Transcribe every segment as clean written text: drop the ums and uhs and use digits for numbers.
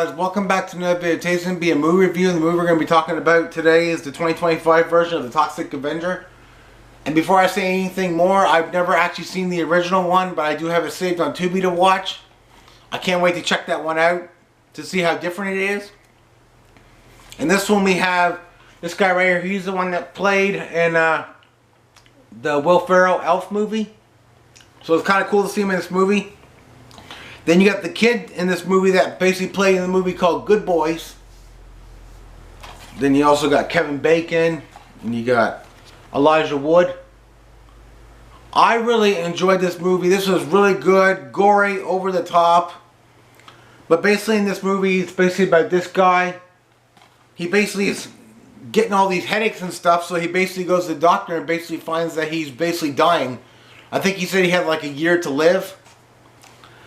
guys, welcome back to another video. Today's going to be a movie review, and the movie we're going to be talking about today is the 2025 version of the Toxic Avenger. And before I say anything more, I've never actually seen the original one, but I do have it saved on Tubi to watch. I can't wait to check that one out to see how different it is. In this one we have this guy right here. He's the one that played in the Will Ferrell Elf movie. So it's kind of cool to see him in this movie. Then you got the kid in this movie that basically played in the movie called Good Boys. Then you also got Kevin Bacon. And you got Elijah Wood. I really enjoyed this movie. This was really good. Gory, over the top. But basically in this movie, it's basically about this guy. He basically is getting all these headaches and stuff. So he basically goes to the doctor and basically finds that he's basically dying. I think he said he had like a year to live.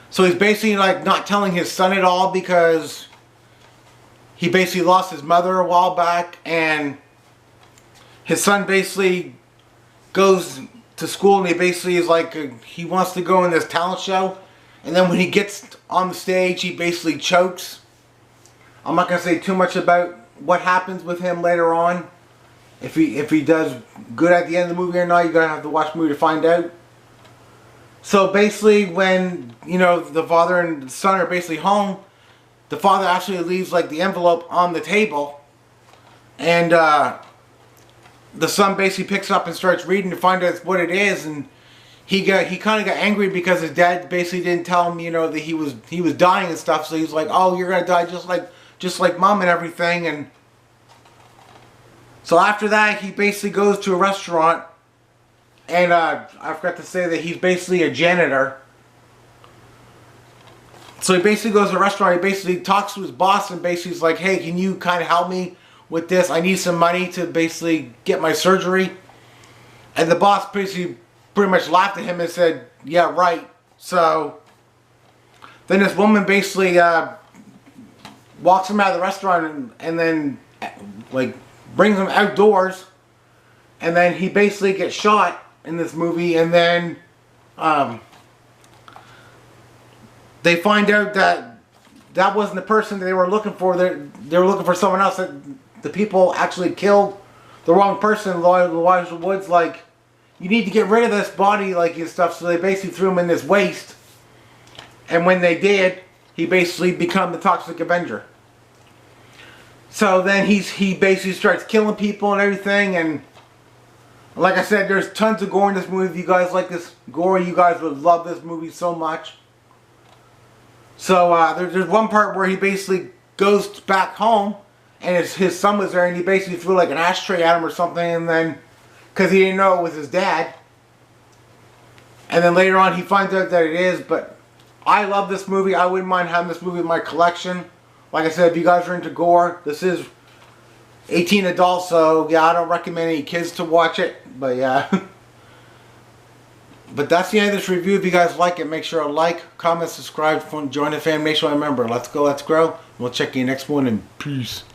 So he's basically like not telling his son at all because he basically lost his mother a while back, and his son basically goes to school and he basically is like he wants to go in this talent show, and then when he gets on the stage he basically chokes. I'm not going to say too much about what happens with him later on. If he does good at the end of the movie or not, you're going to have to watch the movie to find out. So basically when, you know, the father and the son are basically home, the father actually leaves like the envelope on the table, and the son basically picks up and starts reading to find out what it is, and he kind of got angry because his dad basically didn't tell him, you know, that he was dying and stuff. So he's like, oh, you're gonna die just like mom and everything. And so after that he basically goes to a restaurant. And I forgot to say that he's basically a janitor. So he basically goes to a restaurant. He basically talks to his boss and basically is like, hey, can you kind of help me with this? I need some money to basically get my surgery. And the boss basically pretty much laughed at him and said, yeah, right. So then this woman basically walks him out of the restaurant and then like brings him outdoors. And then he basically gets shot in this movie, and then they find out that that wasn't the person that they were looking for. They were looking for someone else. That the people actually killed the wrong person. Elijah Wood's like, you need to get rid of this body, like, and stuff. So they basically threw him in this waste, and when they did, he basically became the Toxic Avenger. So then he basically starts killing people and everything. And like I said, there's tons of gore in this movie. If you guys like this gore, you guys would love this movie so much. So there's one part where he basically goes back home, and his son was there, and he basically threw like an ashtray at him or something, and then, because he didn't know it was his dad. And then later on he finds out that it is. But I love this movie. I wouldn't mind having this movie in my collection. Like I said, if you guys are into gore, this is 18 adults, so yeah, I don't recommend any kids to watch it, but yeah. But that's the end of this review. If you guys like it, make sure to like, comment, subscribe, join the family, make sure I remember. Let's go, let's grow. We'll check you next one, and peace.